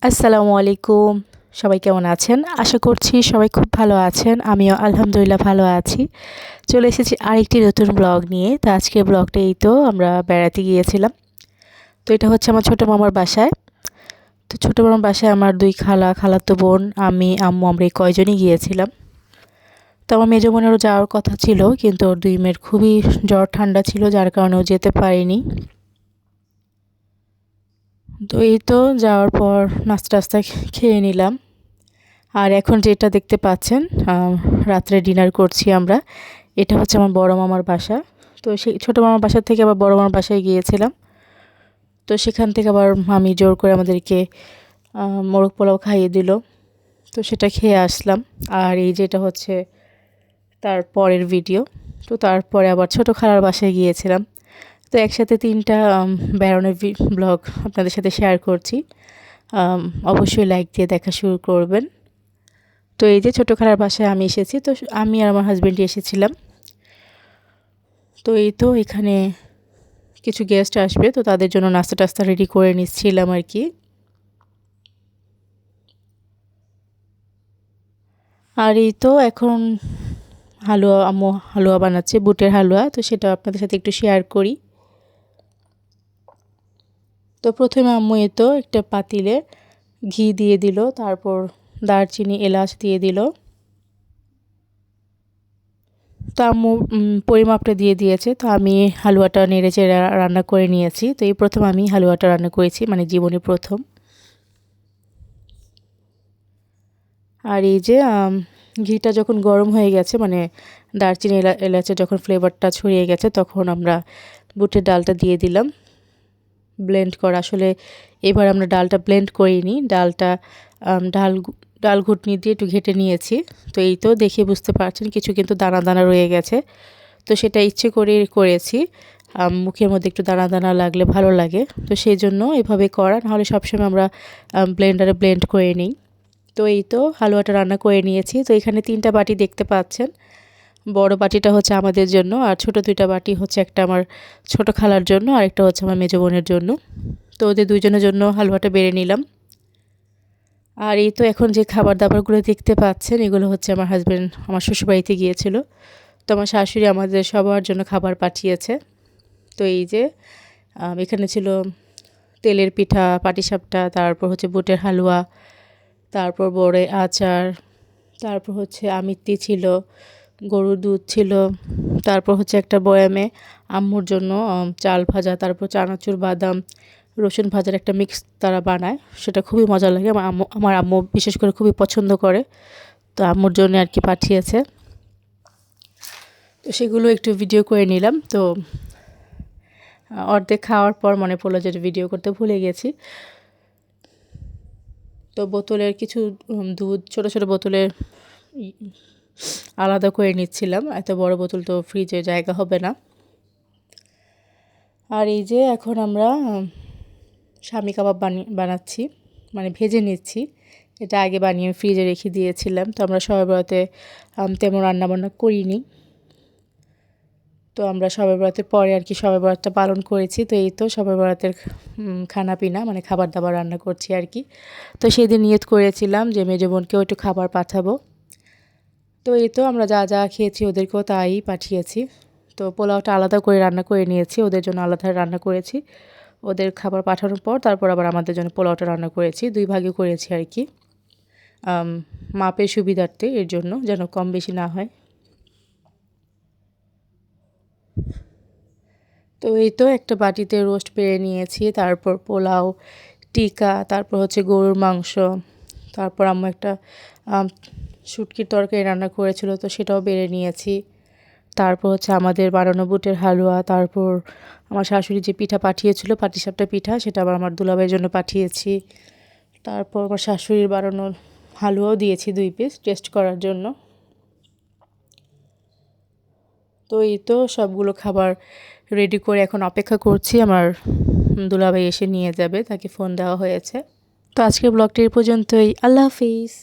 আসসালামু আলাইকুম। সবাই কেমন আছেন? আশা করছি সবাই খুব ভালো আছেন। আমিও আলহামদুলিল্লাহ ভালো আছি। চলে এসেছি আরেকটি নতুন ব্লগ নিয়ে। তো আজকের ব্লগটা এই তো আমরা বেড়াতে গিয়েছিলাম। তো এটা হচ্ছে আমার ছোটো মামার বাসায়। তো ছোটো মামার বাসায় আমার 2 খালা, খালাতো বোন, আমি, আম্মু আমরা এই কয়জনই গিয়েছিলাম। তো আমার মেজো বোনেরও যাওয়ার কথা ছিল, কিন্তু ওর 2 মেয়ের খুবই জ্বর ঠান্ডা ছিল, যার কারণে ও যেতে পারেনি। তো এই তো যাওয়ার পর নাস্তা খেয়ে নিলাম। আর এখন যেটা দেখতে পাচ্ছেন, রাত্রে ডিনার করছি আমরা। এটা হচ্ছে আমার বড় মামার বাসা। তো সেই ছোটো মামার বাসা থেকে আবার বড় মামার বাসায় গিয়েছিলাম। তো সেখান থেকে আবার মামি জোর করে আমাদেরকে মোরগ পোলাও খাইয়ে দিল। তো সেটা খেয়ে আসলাম। আর এই যেটা হচ্ছে তার পরের ভিডিও। তো তারপরে আবার ছোটো খালার বাসায় গিয়েছিলাম। তো একসাথে 3টা বেড়ানোর ব্লগ আপনাদের সাথে শেয়ার করছি। অবশ্যই লাইক দিয়ে দেখা শুরু করবেন। তো এই যে ছোটো খালার বাসায় আমি এসেছি। তো আমি আর আমার হাজব্যান্ডই এসেছিলাম। তো এই তো এখানে কিছু গেস্ট আসবে, তো তাদের জন্য নাস্তা টাস্তা রেডি করে নিচ্ছিলাম আর কি। আর এই তো এখন আম্মু হালুয়া বানাচ্ছে, বুটের হালুয়া। তো সেটা আপনাদের সাথে একটু শেয়ার করি। তো প্রথমে আম্মু এই তো একটা পাতিলে ঘি দিয়ে দিল, তারপর দারচিনি এলাচ দিয়ে দিল। তো আম্মু পরিমাপটা দিয়ে দিয়েছে। তো আমি হালুয়াটা নেড়েচেড়ে রান্না করে নিয়েছি। তো এই প্রথম আমি হালুয়াটা রান্না করেছি, মানে জীবনে প্রথম। আর এই যে ঘিটা যখন গরম হয়ে গেছে, মানে দারচিনি এলাচের যখন ফ্লেভারটা ছড়িয়ে গেছে, তখন আমরা বুটের ডালটা দিয়ে দিলাম ব্লেন্ড করা। আসলে এবার আমরা ডালটা ব্লেন্ড করিনি, ডালটা ডাল ঘুটনি দিয়ে একটু ঘেটে নিয়েছি। তো এই তো দেখে বুঝতে পারছেন কিছু কিন্তু দানা দানা রয়ে গেছে। তো সেটা ইচ্ছে করে করেছি, মুখের মধ্যে একটু দানা দানা লাগলে ভালো লাগে, তো সেই জন্য এভাবে করা। নাহলে সবসময় আমরা ব্লেন্ডারে ব্লেন্ড করে নিই। তো এই তো হালুয়াটা রান্না করে নিয়েছি। তো এখানে 3টা বাটি দেখতে পাচ্ছেন। বড় বাটিটা হচ্ছে আমাদের জন্য, আর ছোট 2টা বাটি হচ্ছে একটা আমার ছোট খালার জন্য, আর একটা হচ্ছে আমার মেজো বোনের জন্য। তো ওদের 2জনের জন্য হালুয়াটা বেড়ে নিলাম। আর এই তো এখন যে খাবার দাবারগুলো দেখতে পাচ্ছেন, এগুলো হচ্ছে আমার হাজব্যান্ড আমার শ্বশুরবাড়িতে গিয়েছিল। তো আমার শাশুড়ি আমাদের সবার জন্য খাবার পাঠিয়েছে। তো এই যে এখানে ছিল তেলের পিঠা, পাটিসাপটা, তারপর হচ্ছে বুটের হালুয়া, তারপর বড়ই আচার, তারপর হচ্ছে আমিত্তি ছিল, গরুর দুধ ছিল, তারপর হচ্ছে একটা বয়ামে আম্মুর জন্য চাল ভাজা, তারপর চানাচুর, বাদাম, রসুন ভাজার একটা মিক্স তারা বানায়, সেটা খুবই মজা লাগে। আমার আম্মু বিশেষ করে খুবই পছন্দ করে। তো আম্মুর জন্য আর কি পাঠিয়েছে। তো সেগুলো একটু ভিডিও করে নিলাম। তো অর্ধেক খাওয়ার পর মনে পড়লো যে ভিডিও করতে ভুলে গেছি। তো বোতলের কিছু দুধ ছোট ছোট বোতলে আলাদা করে নিচ্ছিলাম, এত বড় বোতল তো ফ্রিজে জায়গা হবে না। আর এই যে এখন আমরা শামি কাবাব বানাচ্ছি, মানে ভেজে নিচ্ছি। এটা আগে বানিয়ে ফ্রিজে রেখে দিয়েছিলাম। তো আমরা শবে বরাতে তেমন রান্নাবান্না করিনি। তো আমরা শবে বরাতের পরে আর কি শবে বরাতটা পালন করেছি। তো এই তো শবে বরাতের খানা পিনা, মানে খাবার দাবার রান্না করছি আর কি। তো সেদিন নিয়ত করেছিলাম যে মেজো বোনকেও একটু খাবার পাঠাবো। তো এই তো আমরা যা যা খেয়েছি ওদেরকেও তাই পাঠিয়েছি। তো পোলাওটা আলাদা করে রান্না করে নিয়েছি, ওদের জন্য আলাদা রান্না করেছি। ওদের খাবার পাঠানোর পর তারপর আবার আমাদের জন্য পোলাওটা রান্না করেছি, 2 ভাগে করেছি আর কি, মাপের সুবিধার্থে, এর জন্য যেন কম বেশি না হয়। তো এই তো একটা বাটিতে রোস্ট পেরে নিয়েছি, তারপর পোলাও, টিকা, তারপর হচ্ছে গরুর মাংস, তারপর আম্মু একটা শুটকির তরকারি রান্না করেছিল, তো সেটাও বেড়ে নিয়েছি। তারপর হচ্ছে আমাদের বানানো বুটের হালুয়া, তারপর আমার শাশুড়ি যে পিঠা পাঠিয়েছিল পাটিসাপটা পিঠা, সেটা আবার আমার দুলাভাইয়ের জন্য পাঠিয়েছি। তারপর আমার শাশুড়ির বানানো হালুয়াও দিয়েছি 2 পিস টেস্ট করার জন্য। তো এই তো সবগুলো খাবার রেডি করে এখন অপেক্ষা করছি, আমার দুলাভাই এসে নিয়ে যাবে, তাকে ফোন দেওয়া হয়েছে। তো আজকের ব্লগটি এই পর্যন্তই। আল্লাহ হাফিজ।